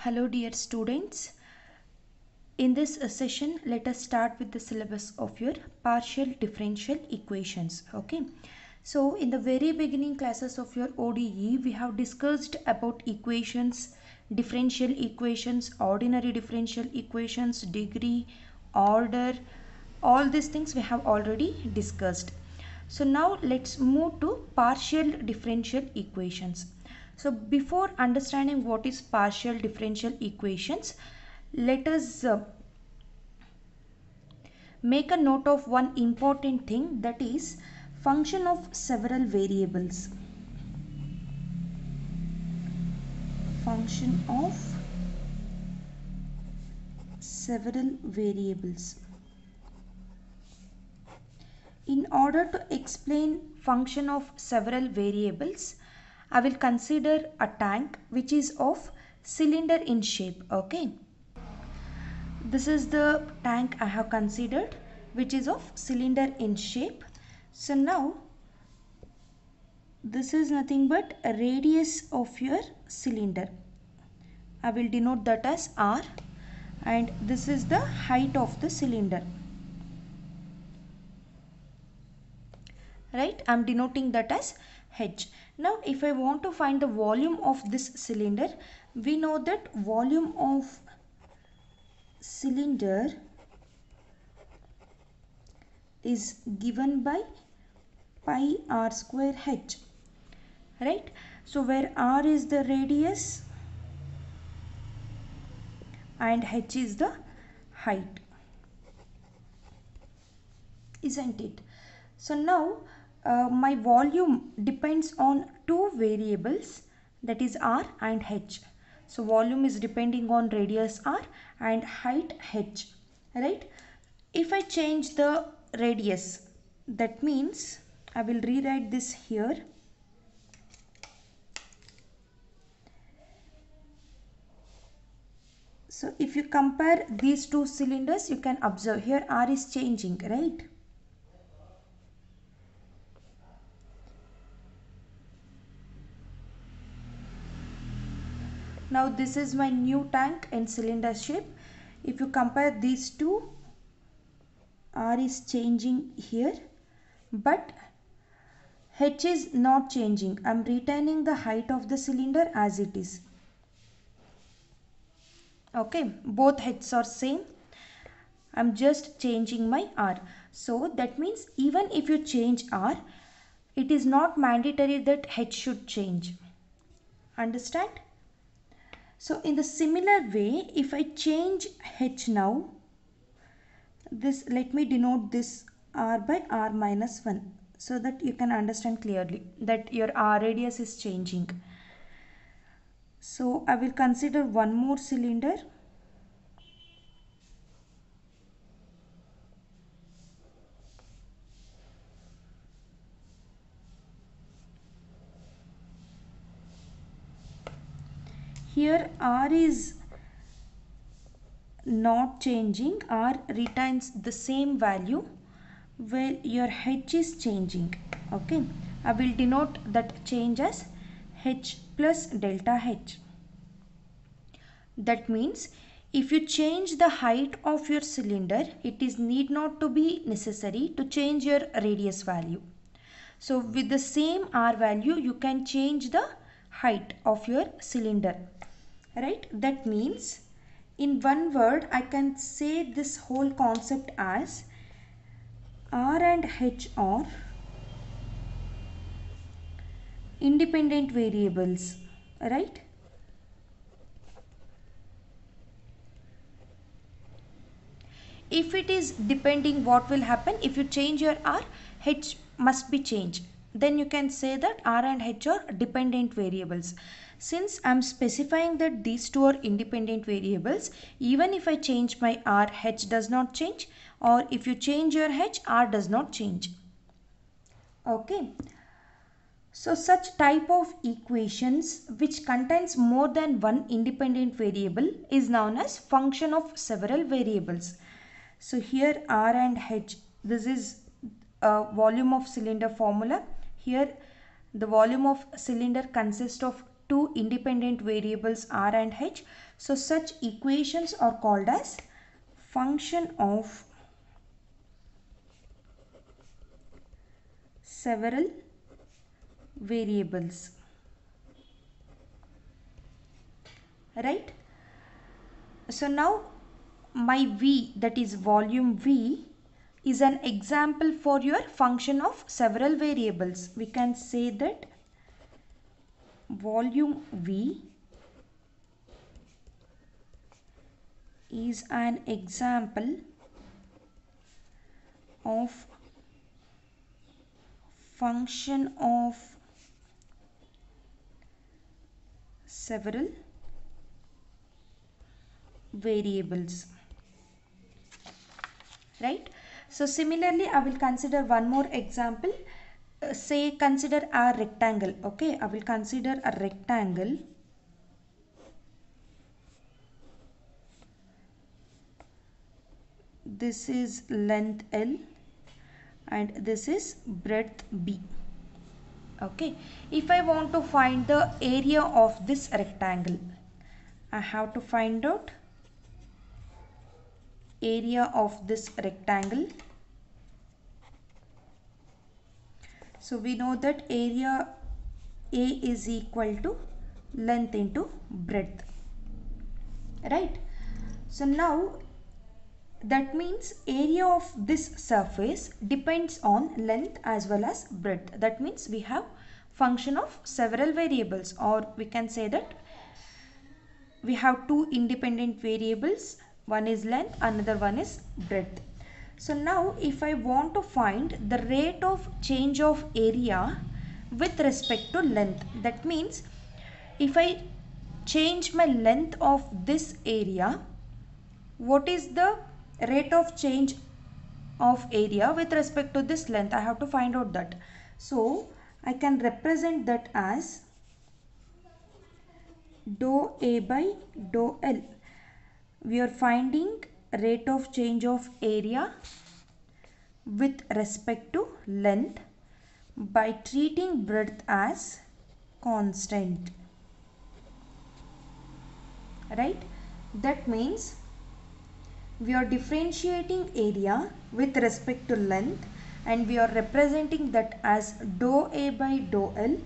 Hello dear students. In this session, let us start with the syllabus of your partial differential equations. Okay. So in the very beginning classes of your ODE, we have discussed about equations, differential equations, ordinary differential equations, degree, order, all these things we have already discussed. So now let's move to partial differential equations. So before understanding what is partial differential equations, let us make a note of one important thing, that is function of several variables. Function of several variables. In order to explain function of several variables, I will consider a tank which is of cylinder in shape. Okay. This is the tank I have considered, which is of cylinder in shape. So now this is nothing but a radius of your cylinder. I will denote that as R, and this is the height of the cylinder. Right, I am denoting that as H. Now if I want to find the volume of this cylinder, we know that volume of cylinder is given by pi r square H. Right, so where R is the radius and H is the height, isn't it? So now my volume depends on two variables, that is R and H. So volume is depending on radius R and height H. Right, if I change the radius, that means I will rewrite this here. So if you compare these two cylinders, you can observe here R is changing, right? Now this is my new tank in cylinder shape. If you compare these two, R is changing here, but H is not changing. I am retaining the height of the cylinder as it is. Okay, both H's are same. I am just changing my R. So that means even if you change R, it is not mandatory that H should change. Understand? So in the similar way, if I change H now, this, let me denote this R by R minus 1, so that you can understand clearly that your R radius is changing. So I will consider one more cylinder. Here R is not changing, R retains the same value, where your H is changing. Okay, I will denote that change as H plus delta H. That means if you change the height of your cylinder, it is need not to be necessary to change your radius value. So with the same R value, you can change the height of your cylinder. Right, that means in one word I can say this whole concept as R and H are independent variables. Right, if it is depending, what will happen? If you change your R, H must be changed. Then you can say that R and H are dependent variables. Since I am specifying that these two are independent variables, even if I change my R, H does not change, or if you change your H, R does not change. Okay. So such type of equations which contains more than one independent variable is known as function of several variables. So here R and H, this is volume of cylinder formula. Here the volume of cylinder consists of two independent variables r and h. So such equations are called as function of several variables, right? So now my V, that is volume V, is an example for your function of several variables. We can say that volume V is an example of function of several variables, right? So similarly, I will consider one more example. Say consider a rectangle. Okay, I will consider a rectangle. This is length L and this is breadth B. Okay, if I want to find the area of this rectangle, I have to find out area of this rectangle. So we know that area A is equal to length into breadth, right? So now that means area of this surface depends on length as well as breadth. That means we have function of several variables, or we can say that we have two independent variables. One is length, another one is breadth. So now if I want to find the rate of change of area with respect to length, that means if I change my length of this area, what is the rate of change of area with respect to this length? I have to find out that. So I can represent that as dou A by dou L. We are finding rate of change of area with respect to length by treating breadth as constant, right? That means we are differentiating area with respect to length and we are representing that as dou A by dou L.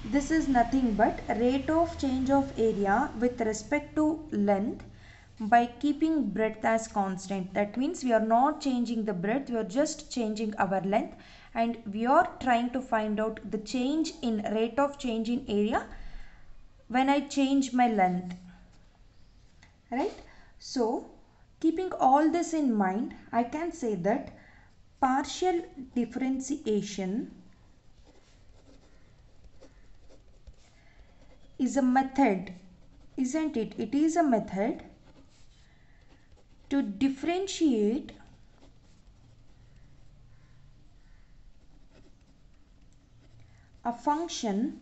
This is nothing but rate of change of area with respect to length by keeping breadth as constant. That means we are not changing the breadth, we are just changing our length, and we are trying to find out the change in rate of change in area when I change my length, right? So keeping all this in mind, I can say that partial differentiation is a method, isn't it? It is a method to differentiate a function.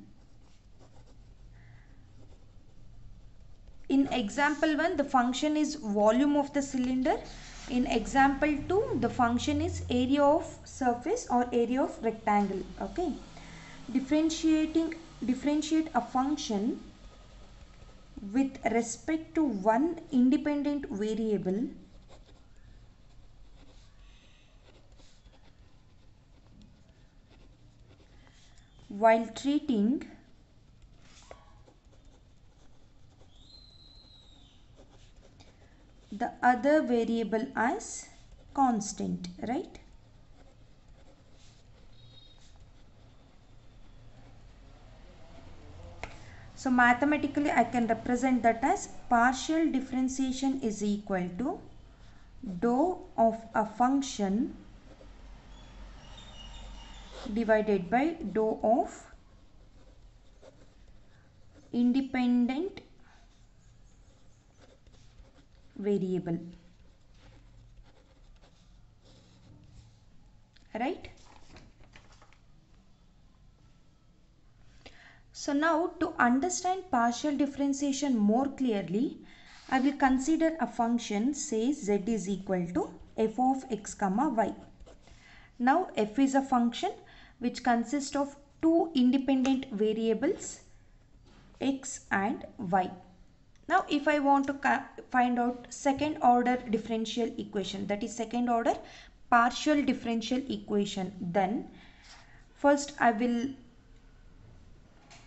In example 1, the function is volume of the cylinder. In example 2, the function is area of surface or area of rectangle. Okay, differentiate a function with respect to one independent variable while treating the other variable as constant, right? So mathematically I can represent that as partial differentiation is equal to dou of a function divided by dou of independent variable, right? So now to understand partial differentiation more clearly, I will consider a function, say z is equal to f of x comma y. Now f is a function which consists of two independent variables x and y. Now if I want to find out second order differential equation, that is second order partial differential equation, then first I will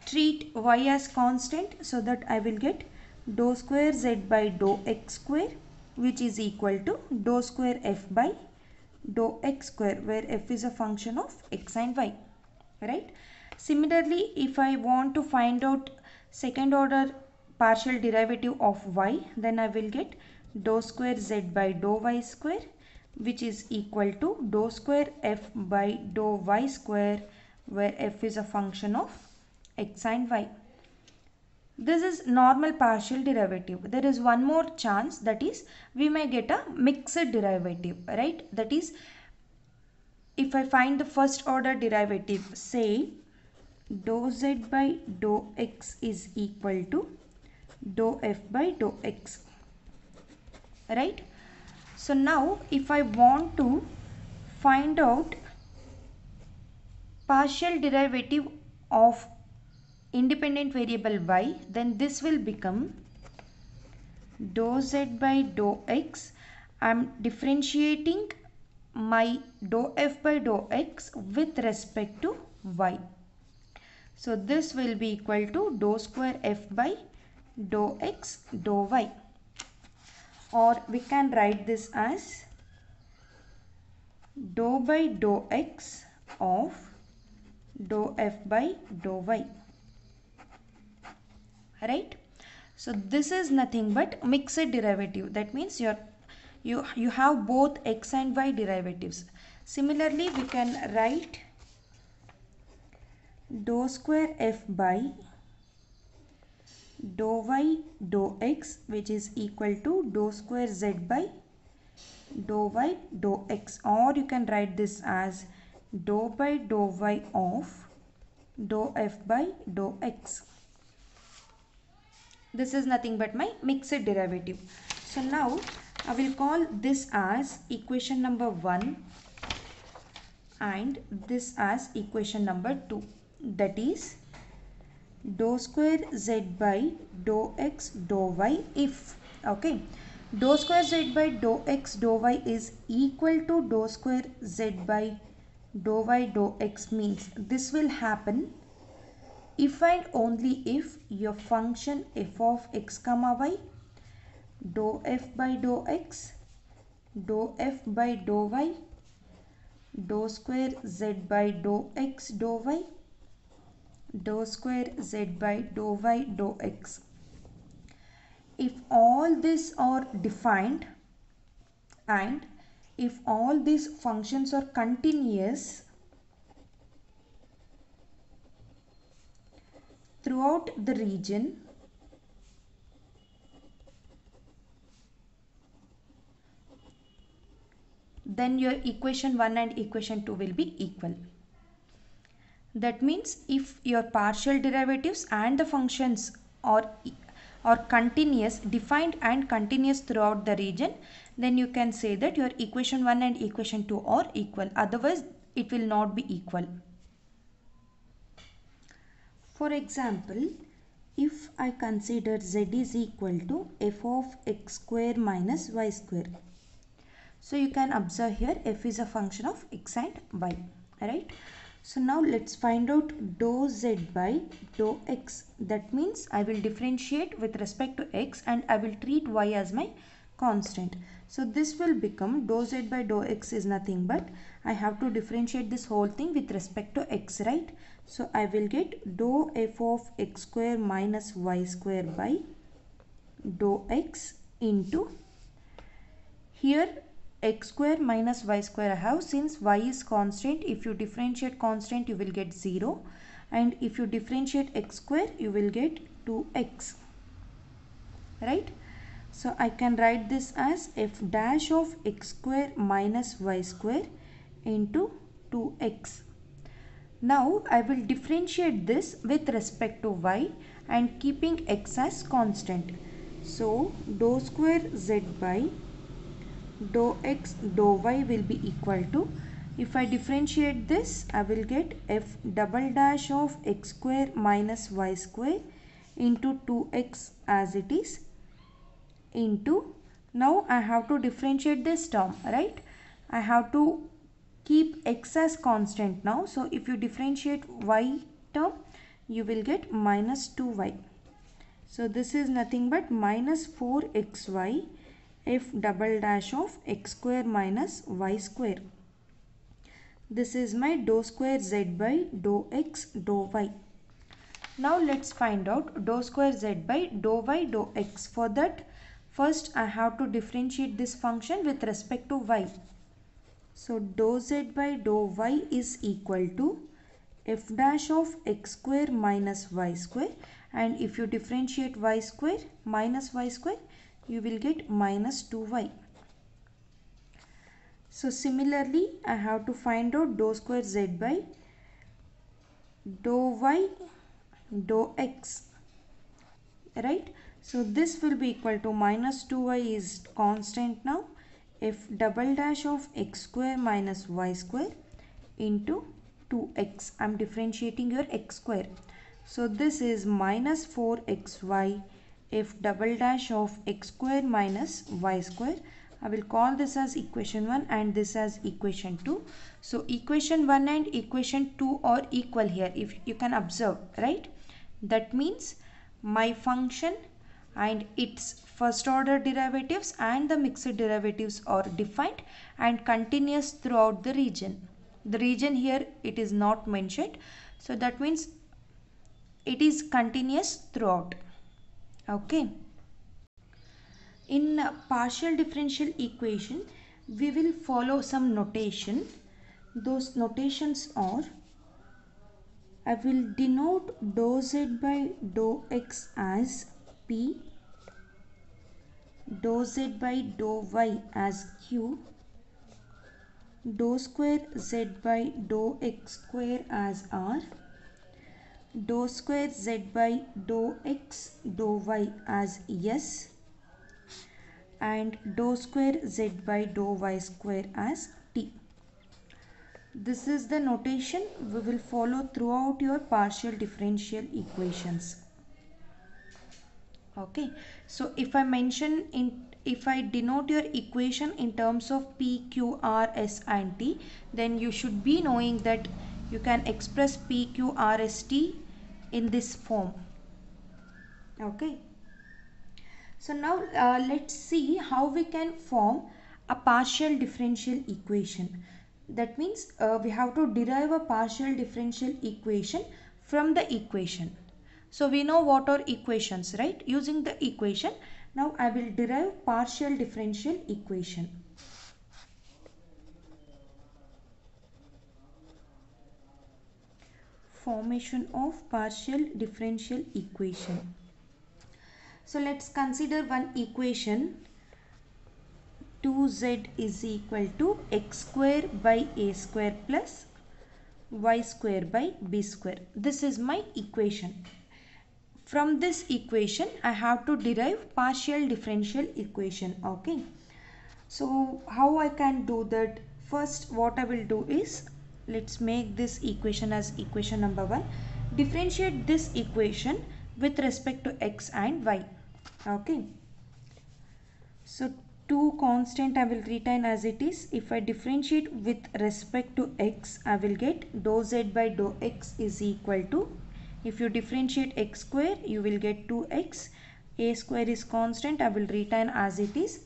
treat y as constant, so that I will get dou square z by dou x square, which is equal to dou square f by dou x square, where f is a function of x and y, right? Similarly, if I want to find out second order partial derivative of y, then I will get dou square z by dou y square, which is equal to dou square f by dou y square, where f is a function of x and y. This is normal partial derivative. There is one more chance, that is we may get a mixed derivative, right? That is, if I find the first order derivative, say dou z by dou x is equal to dou f by dou x, right? So now if I want to find out partial derivative of independent variable y, then this will become dou z by dou x. I am differentiating my dou f by dou x with respect to y. So this will be equal to dou square f by dou x dou y, or we can write this as dou by dou x of dou f by dou y, right? So this is nothing but mixed derivative. That means you have both x and y derivatives. Similarly, we can write dou square f by dou y dou x, which is equal to dou square z by dou y dou x, or you can write this as dou by dou y of dou f by dou x. This is nothing but my mixed derivative. So now I will call this as equation number 1 and this as equation number 2. That is dou square z by dou x dou y if, okay, dou square z by dou x dou y is equal to dou square z by dou y dou x, means this will happen if and only if your function f of x comma y dou f by dou x dou f by dou y dou square z by dou x dou y dou square z by dou y dou x, if all these are defined and if all these functions are continuous throughout the region, then your equation 1 and equation 2 will be equal. That means if your partial derivatives and the functions are continuous, defined and continuous throughout the region, then you can say that your equation 1 and equation 2 are equal. Otherwise, it will not be equal. For example, if I consider z is equal to f of x square minus y square. So you can observe here f is a function of x and y, right? So now let's find out dou z by dou x. That means I will differentiate with respect to x and I will treat y as my constant. So this will become dou z by dou x is nothing but I have to differentiate this whole thing with respect to x, right? So I will get dou f of x square minus y square by dou x into, here x square minus y square I have, since y is constant, if you differentiate constant you will get 0, and if you differentiate x square you will get 2x, right? So I can write this as f dash of x square minus y square into 2x. Now I will differentiate this with respect to y and keeping x as constant. So dou square z by dou x dou y will be equal to, if I differentiate this I will get f double dash of x square minus y square into 2x as it is into, now I have to differentiate this term, right? I have to keep x as constant now. So if you differentiate y term, you will get minus 2y. So this is nothing but minus 4xy f double dash of x square minus y square. This is my dou square z by dou x dou y. Now let's find out dou square z by dou y dou x. For that, first I have to differentiate this function with respect to y. So dou z by dou y is equal to f dash of x square minus y square, and if you differentiate y square minus y square, you will get minus 2y. So similarly, I have to find out dou square z by dou y dou x, right? So this will be equal to minus 2y is constant now, f double dash of x square minus y square into 2x. I am differentiating your x square. So this is minus 4xy f double dash of x square minus y square. I will call this as equation 1 and this as equation 2. So equation 1 and equation 2 are equal here, if you can observe, right? That means my function and its first order derivatives and the mixed derivatives are defined and continuous throughout the region. The region here it is not mentioned, so that means it is continuous throughout. Okay. In partial differential equation, we will follow some notation. Those notations are, I will denote dou z by dou x as P, dou z by dou y as Q, dou square z by dou x square as R, dou square z by dou x dou y as S, and dou square z by dou y square as T. This is the notation we will follow throughout your partial differential equations. Okay, so if I denote your equation in terms of P, Q, R, S and T, then you should be knowing that you can express P, Q, R, S, T in this form. Okay. So now let's see how we can form a partial differential equation. That means we have to derive a partial differential equation from the equation. So we know what are equations, right? Using the equation, now I will derive partial differential equation. Formation of partial differential equation. So let's consider one equation. 2z is equal to x square by a square plus y square by b square. This is my equation. From this equation, I have to derive partial differential equation. Okay. So how I can do that? First, what I will do is, let's make this equation as equation number 1. Differentiate this equation with respect to x and y. Okay. So 2 constant I will retain as it is. If I differentiate with respect to x, I will get dou z by dou x is equal to, if you differentiate x square, you will get 2x. A square is constant, I will retain as it is.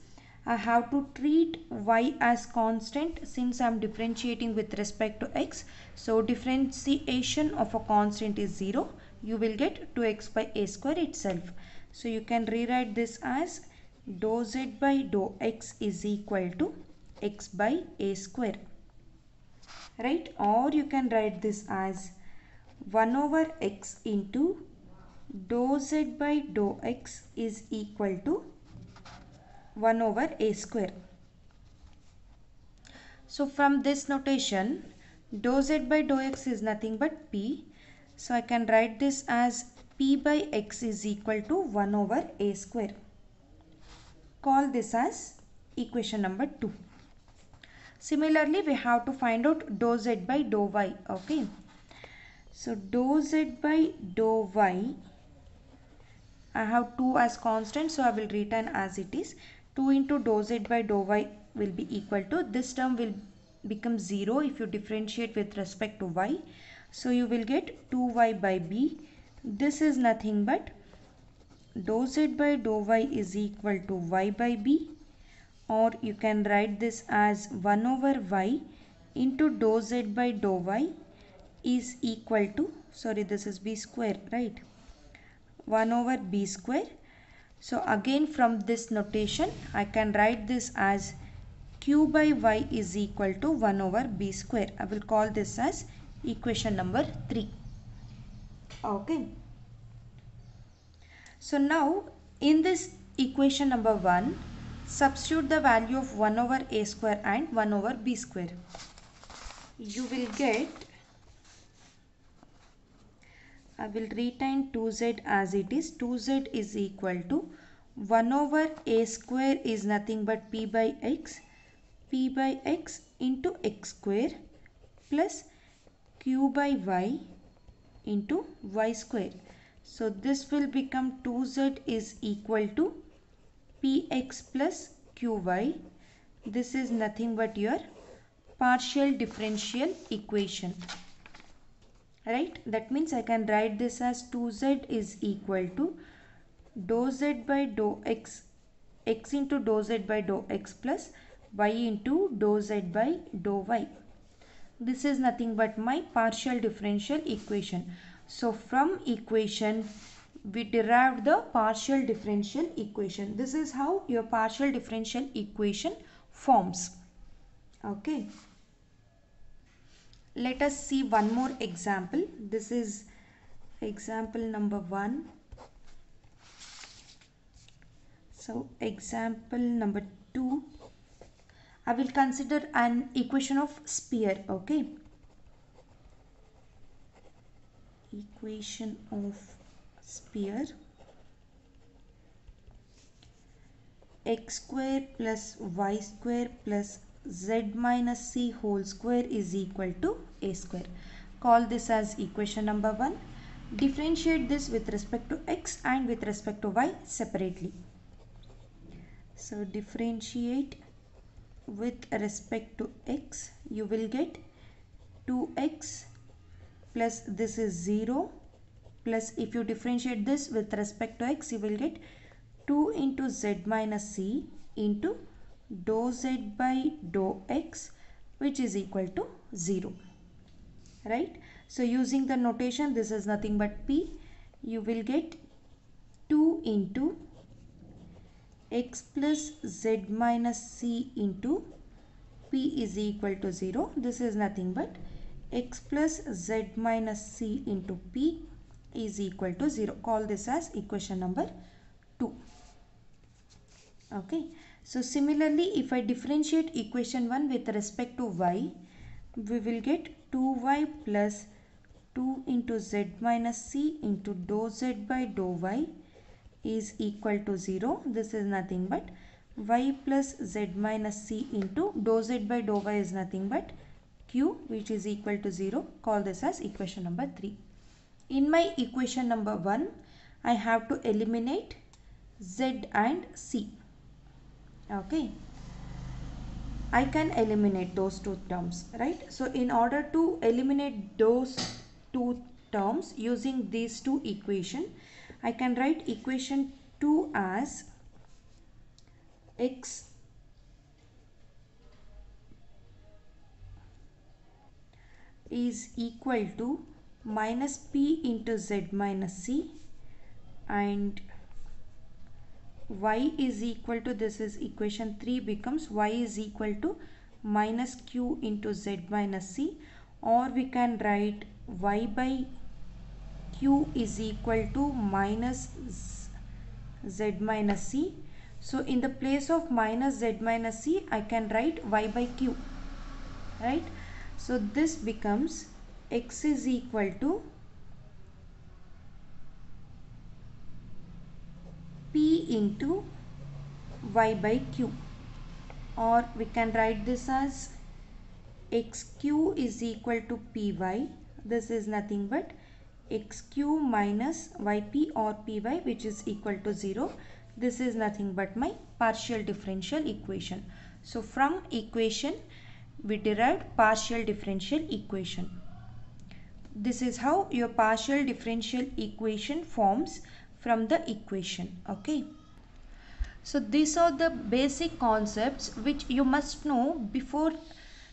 I have to treat y as constant since I am differentiating with respect to x. So differentiation of a constant is 0. You will get 2x by a square itself. So you can rewrite this as dou z by dou x is equal to x by a square, right? Or you can write this as 1 over x into dou z by dou x is equal to 1 over a square. So from this notation, dou z by dou x is nothing but p. So I can write this as p by x is equal to 1 over a square. Call this as equation number 2. Similarly, we have to find out dou z by dou y. Okay. So dou z by dou y I have 2 as constant, so I will return as it is. 2 into dou z by dou y will be equal to, this term will become 0 if you differentiate with respect to y. So you will get 2y by b. This is nothing but dou z by dou y is equal to y by b, or you can write this as 1 over y into dou z by dou y is equal to, sorry, this is b square, right? 1 over b square. So again from this notation I can write this as q by y is equal to 1 over b square. I will call this as equation number 3. Okay. So now in this equation number 1, substitute the value of 1 over a square and 1 over b square. You will get, I will retain 2z as it is. 2z is equal to 1 over a square is nothing but p by x into x square plus q by y into y square. So this will become 2z is equal to px plus qy. This is nothing but your partial differential equation. Right, that means I can write this as 2z is equal to dou z by dou x, x into dou z by dou x plus y into dou z by dou y. This is nothing but my partial differential equation. So from equation we derived the partial differential equation. This is how your partial differential equation forms. Okay. Let us see one more example. This is example number 1. So example number 2, I will consider an equation of sphere. Okay. Equation of sphere. X square plus y square plus z minus c whole square is equal to a square. Call this as equation number 1. Differentiate this with respect to x and with respect to y separately. So differentiate with respect to x, you will get 2x plus this is 0 plus, if you differentiate this with respect to x, you will get 2 into z minus c into dou z by dou x, which is equal to 0. Right? So using the notation, this is nothing but p. You will get 2 into x plus z minus c into p is equal to 0. This is nothing but x plus z minus c into p is equal to 0. Call this as equation number 2. Okay. So similarly, if I differentiate equation 1 with respect to y, we will get 2y plus 2 into z minus c into dou z by dou y is equal to 0. This is nothing but y plus z minus c into dou z by dou y is nothing but q, which is equal to 0. Call this as equation number 3. In my equation number 1, I have to eliminate z and c. Okay. I can eliminate those two terms, right? So in order to eliminate those two terms using these two equations, I can write equation 2 as x is equal to minus p into z minus c, and y is equal to, this is equation 3 becomes y is equal to minus q into z minus c, or we can write y by q is equal to minus z minus c. So in the place of minus z minus c, I can write y by q, right? So this becomes x is equal to p into y by q, or we can write this as xq is equal to py. This is nothing but xq minus yp or py, which is equal to 0. This is nothing but my partial differential equation. So from equation we derived partial differential equation. This is how your partial differential equation forms from the equation. Okay. So these are the basic concepts which you must know before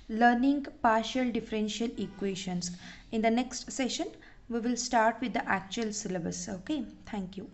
learning partial differential equations. In the next session, we will start with the actual syllabus. Okay. Thank you.